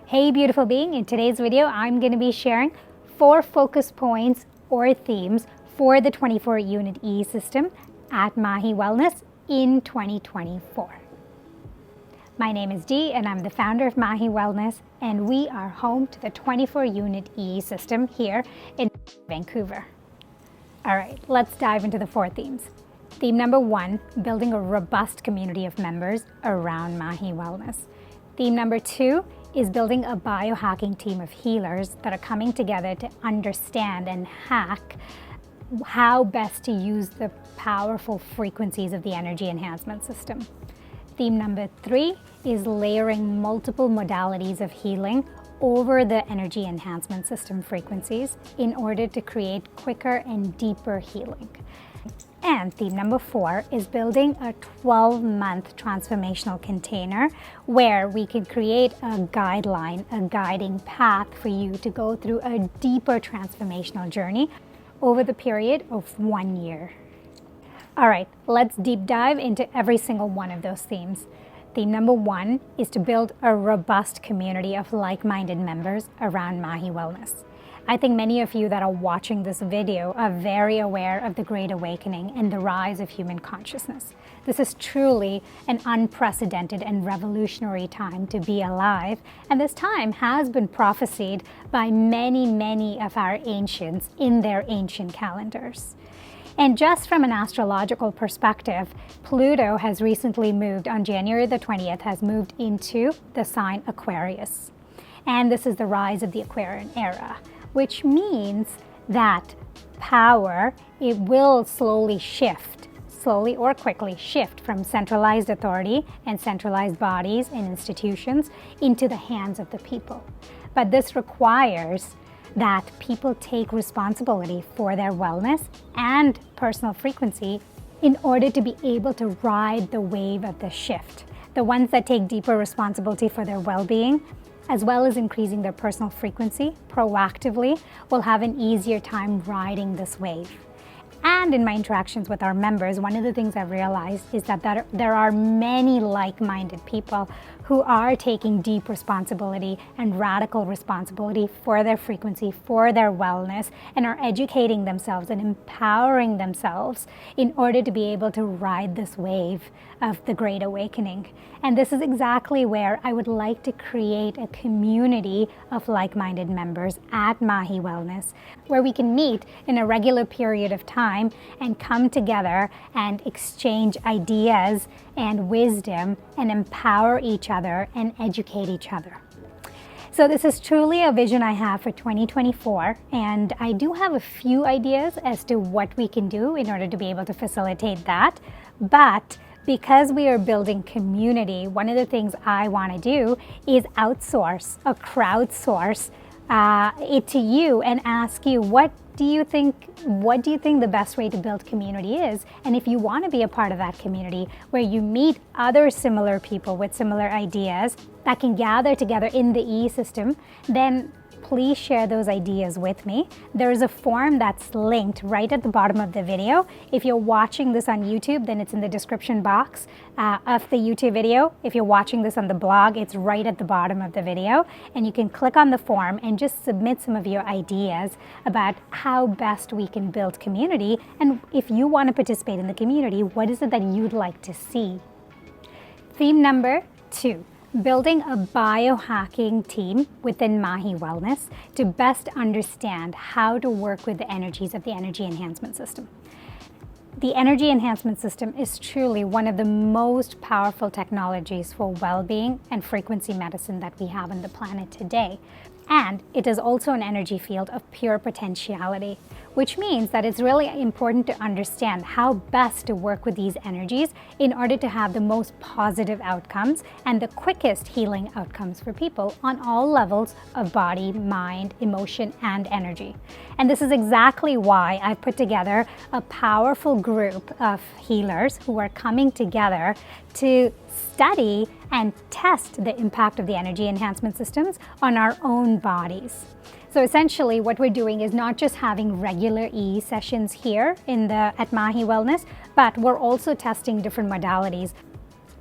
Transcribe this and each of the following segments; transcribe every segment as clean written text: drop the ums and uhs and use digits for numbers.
Hey beautiful being, in today's video I'm going to be sharing 4 focus points or themes for the 24 Unit EESystem at Maahi Wellness in 2024. My name is Dee and I'm the founder of Maahi Wellness, and we are home to the 24 Unit EESystem here in Vancouver. Alright, let's dive into the 4 themes. Theme number 1, building a robust community of members around Maahi Wellness. Theme number 2 is building a biohacking team of healers that are coming together to understand and hack how best to use the powerful frequencies of the energy enhancement system. Theme number 3 is layering multiple modalities of healing over the energy enhancement system frequencies in order to create quicker and deeper healing. And theme number 4 is building a 12-month transformational container where we can create a guideline, a guiding path for you to go through a deeper transformational journey over the period of 1 year. All right, let's deep dive into every single one of those themes. Theme number 1 is to build a robust community of like-minded members around Maahi Wellness. I think many of you that are watching this video are very aware of the Great Awakening and the rise of human consciousness. This is truly an unprecedented and revolutionary time to be alive, and this time has been prophesied by many of our ancients in their ancient calendars. And just from an astrological perspective, Pluto has recently moved, on January the 20th, has moved into the sign Aquarius. And this is the rise of the Aquarian era, which means that power, it will slowly or quickly shift from centralized authority and centralized bodies and institutions into the hands of the people. But this requires that people take responsibility for their wellness and personal frequency in order to be able to ride the wave of the shift. The ones that take deeper responsibility for their well-being, as well as increasing their personal frequency proactively, will have an easier time riding this wave. And in my interactions with our members, one of the things I've realized is that there are many like-minded people who are taking deep responsibility and radical responsibility for their frequency, for their wellness, and are educating themselves and empowering themselves in order to be able to ride this wave of the Great Awakening. And this is exactly where I would like to create a community of like-minded members at Maahi Wellness, where we can meet in a regular period of time and come together and exchange ideas and wisdom and empower each other and educate each other. So this is truly a vision I have for 2024, and I do have a few ideas as to what we can do in order to be able to facilitate that. But because we are building community, one of the things I want to do is outsource or crowdsource it to you and ask you, what do you think the best way to build community is? And if you want to be a part of that community where you meet other similar people with similar ideas that can gather together in the EESystem, then please share those ideas with me. There is a form that's linked right at the bottom of the video. If you're watching this on YouTube, then it's in the description box of the YouTube video. If you're watching this on the blog, it's right at the bottom of the video. And you can click on the form and just submit some of your ideas about how best we can build community. And if you want to participate in the community, what is it that you'd like to see? Theme number 2. Building a biohacking team within Maahi Wellness to best understand how to work with the energies of the energy enhancement system. The energy enhancement system is truly one of the most powerful technologies for well-being and frequency medicine that we have on the planet today. And it is also an energy field of pure potentiality, which means that it's really important to understand how best to work with these energies in order to have the most positive outcomes and the quickest healing outcomes for people on all levels of body, mind, emotion, and energy. And this is exactly why I've put together a powerful group of healers who are coming together to study and test the impact of the energy enhancement systems on our own bodies. So essentially what we're doing is not just having regular EE sessions here at Maahi Wellness, but we're also testing different modalities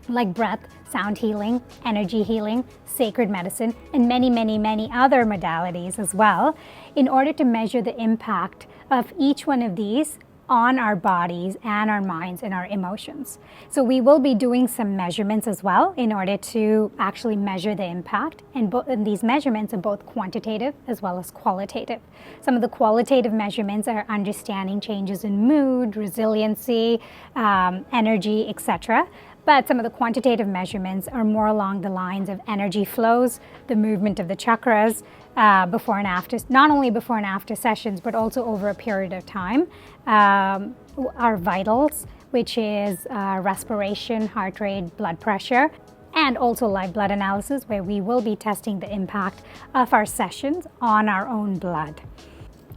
like breath, sound healing, energy healing, sacred medicine, and many, many, many other modalities as well, in order to measure the impact of each one of these on our bodies and our minds and our emotions. So we will be doing some measurements as well in order to actually measure the impact, and these measurements are both quantitative as well as qualitative. Some of the qualitative measurements are understanding changes in mood, resiliency, energy, etc. But some of the quantitative measurements are more along the lines of energy flows, the movement of the chakras, before and after, not only before and after sessions, but also over a period of time. Our vitals, which is respiration, heart rate, blood pressure, and also live blood analysis, where we will be testing the impact of our sessions on our own blood.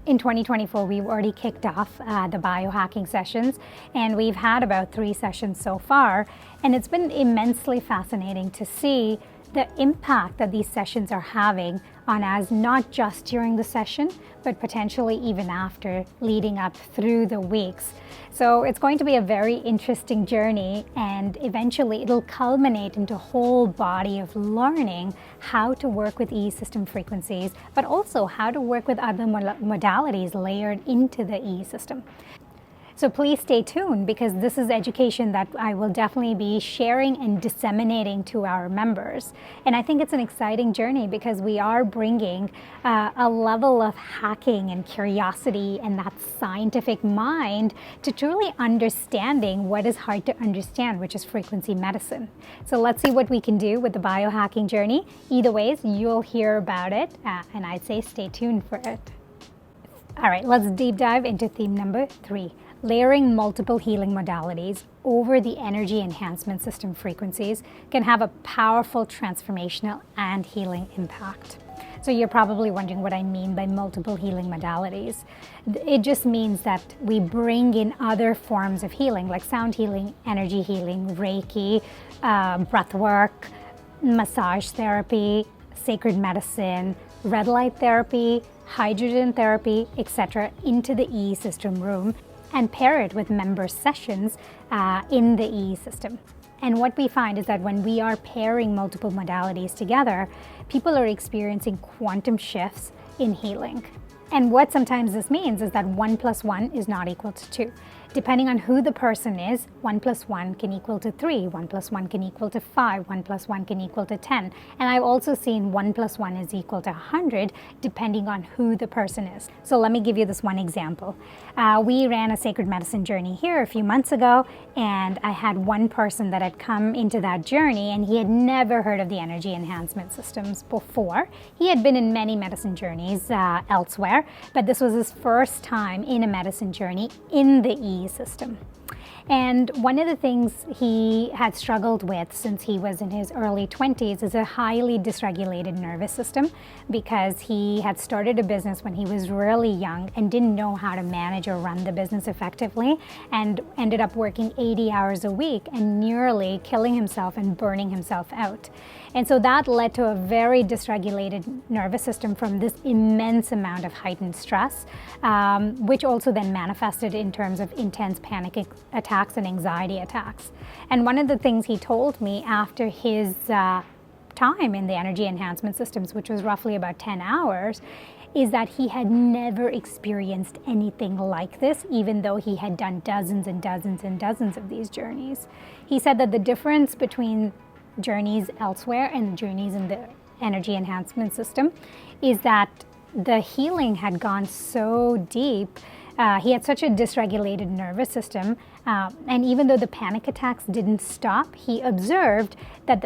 In 2024, we've already kicked off the biohacking sessions, and we've had about 3 sessions so far, and it's been immensely fascinating to see the impact that these sessions are having on us, not just during the session, but potentially even after, leading up through the weeks. So it's going to be a very interesting journey, and eventually it'll culminate into a whole body of learning how to work with EESystem frequencies, but also how to work with other modalities layered into the EESystem. So please stay tuned, because this is education that I will definitely be sharing and disseminating to our members. And I think it's an exciting journey, because we are bringing a level of hacking and curiosity and that scientific mind to truly understanding what is hard to understand, which is frequency medicine. So let's see what we can do with the biohacking journey. Either ways, you'll hear about it, and I'd say stay tuned for it. All right, let's deep dive into theme number 3. Layering multiple healing modalities over the energy enhancement system frequencies can have a powerful transformational and healing impact. So you're probably wondering what I mean by multiple healing modalities. It just means that we bring in other forms of healing, like sound healing, energy healing, Reiki, breath work, massage therapy, sacred medicine, red light therapy, hydrogen therapy, etc., into the EESystem room, and pair it with member sessions in the EESystem. And what we find is that when we are pairing multiple modalities together, people are experiencing quantum shifts in healing. And what sometimes this means is that 1 + 1 is not equal to 2. Depending on who the person is, 1 + 1 can equal to 3, 1 + 1 can equal to 5, 1 + 1 can equal to 10. And I've also seen 1 + 1 is equal to 100, depending on who the person is. So let me give you this one example. We ran a sacred medicine journey here a few months ago, and I had one person that had come into that journey, and he had never heard of the energy enhancement systems before. He had been in many medicine journeys elsewhere, but this was his first time in a medicine journey in the EESystem. And one of the things he had struggled with since he was in his early 20s is a highly dysregulated nervous system, because he had started a business when he was really young and didn't know how to manage or run the business effectively, and ended up working 80 hours a week and nearly killing himself and burning himself out. And so that led to a very dysregulated nervous system from this immense amount of heightened stress, which also then manifested in terms of intense panic attacks and anxiety attacks. And one of the things he told me after his time in the energy enhancement systems, which was roughly about 10 hours, is that he had never experienced anything like this, even though he had done dozens and dozens and dozens of these journeys. He said that the difference between journeys elsewhere and journeys in the energy enhancement system is that the healing had gone so deep. He had such a dysregulated nervous system, and even though the panic attacks didn't stop, he observed that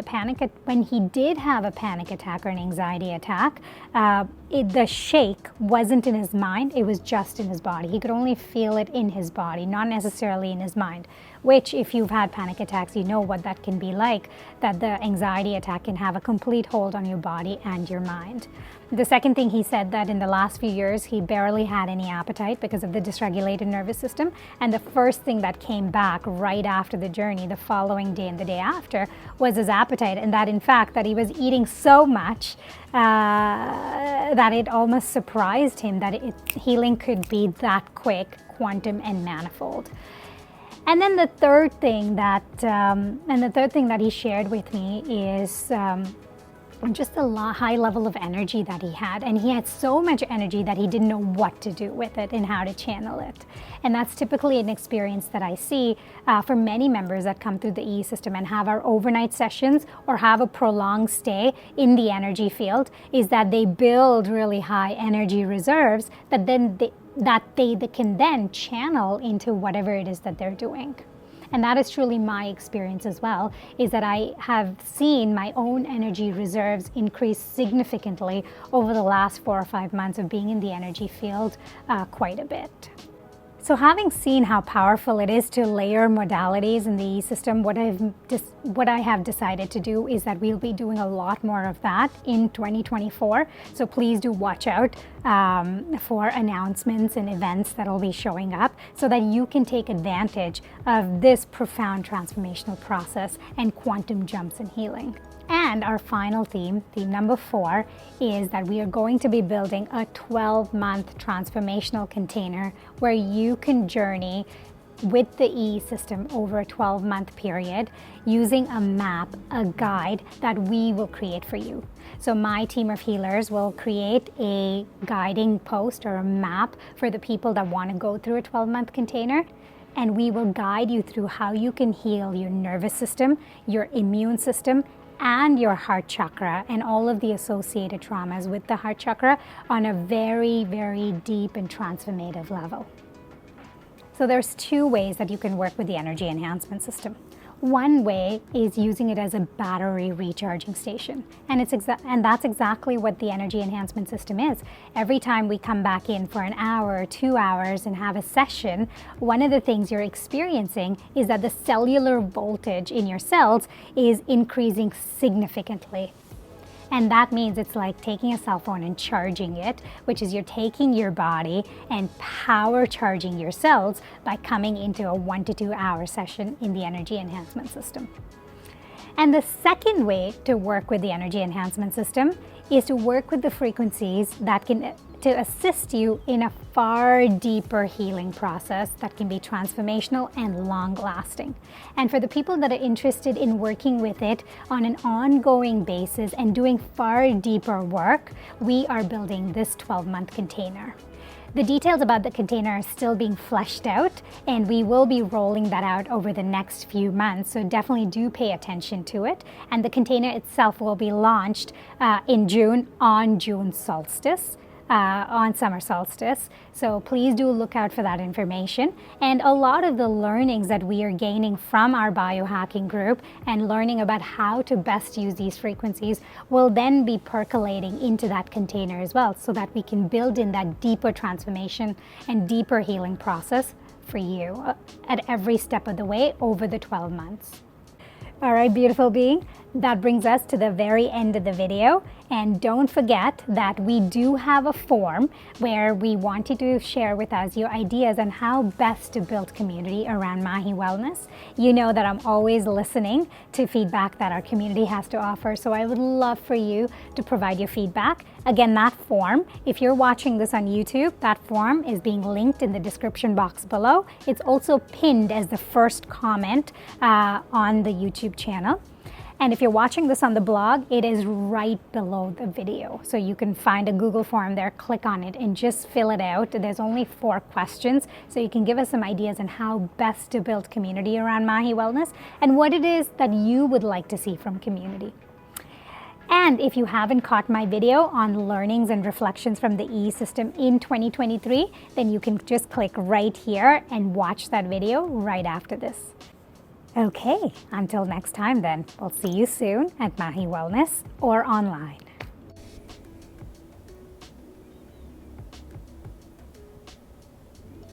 when he did have a panic attack or an anxiety attack, the shake wasn't in his mind, it was just in his body. He could only feel it in his body, not necessarily in his mind, which, if you've had panic attacks, you know what that can be like, that the anxiety attack can have a complete hold on your body and your mind. The second thing he said, that in the last few years, he barely had any appetite because of the dysregulated nervous system. And the first thing that came back right after the journey, the following day and the day after, was his appetite. And that, in fact, that he was eating so much that it almost surprised him that healing could be that quick, quantum, and manifold. And then the third thing that he shared with me is just a high level of energy that he had. And he had so much energy that he didn't know what to do with it and how to channel it. And that's typically an experience that I see for many members that come through the EESystem and have our overnight sessions or have a prolonged stay in the energy field, is that they build really high energy reserves that they can then channel into whatever it is that they're doing. And that is truly my experience as well, is that I have seen my own energy reserves increase significantly over the last 4 or 5 months of being in the energy field quite a bit. So having seen how powerful it is to layer modalities in the EESystem, what I have decided to do is that we'll be doing a lot more of that in 2024. So please do watch out for announcements and events that will be showing up so that you can take advantage of this profound transformational process and quantum jumps in healing. And our final theme number 4, is that we are going to be building a 12-month transformational container where you can journey with the EESystem over a 12-month period using a map, a guide that we will create for you. So my team of healers will create a guiding post or a map for the people that want to go through a 12-month container. And we will guide you through how you can heal your nervous system, your immune system, and your heart chakra and all of the associated traumas with the heart chakra on a very, very deep and transformative level. So there's 2 ways that you can work with the energy enhancement system. One way is using it as a battery recharging station. And that's exactly what the energy enhancement system is. Every time we come back in for an hour or 2 hours and have a session, one of the things you're experiencing is that the cellular voltage in your cells is increasing significantly. And that means it's like taking a cell phone and charging it, which is you're taking your body and power charging your cells by coming into a 1 to 2 hour session in the energy enhancement system. And the second way to work with the energy enhancement system is to work with the frequencies that can to assist you in a far deeper healing process that can be transformational and long-lasting. And for the people that are interested in working with it on an ongoing basis and doing far deeper work, we are building this 12-month container. The details about the container are still being fleshed out, and we will be rolling that out over the next few months, so definitely do pay attention to it. And the container itself will be launched in June on June solstice. On summer solstice. So please do look out for that information. And a lot of the learnings that we are gaining from our biohacking group and learning about how to best use these frequencies will then be percolating into that container as well, so that we can build in that deeper transformation and deeper healing process for you at every step of the way over the 12 months. All right, beautiful being, that brings us to the very end of the video. And don't forget that we do have a form where we want you to share with us your ideas on how best to build community around Maahi Wellness. You know that I'm always listening to feedback that our community has to offer, so I would love for you to provide your feedback. Again, that form, if you're watching this on YouTube, that form is being linked in the description box below. It's also pinned as the first comment on the YouTube channel. And if you're watching this on the blog, it is right below the video. So you can find a Google form there, click on it, and just fill it out. There's only 4 questions, so you can give us some ideas on how best to build community around Maahi Wellness and what it is that you would like to see from community. And if you haven't caught my video on learnings and reflections from the EESystem in 2023, then you can just click right here and watch that video right after this. Okay, until next time then, we'll see you soon at Maahi Wellness or online.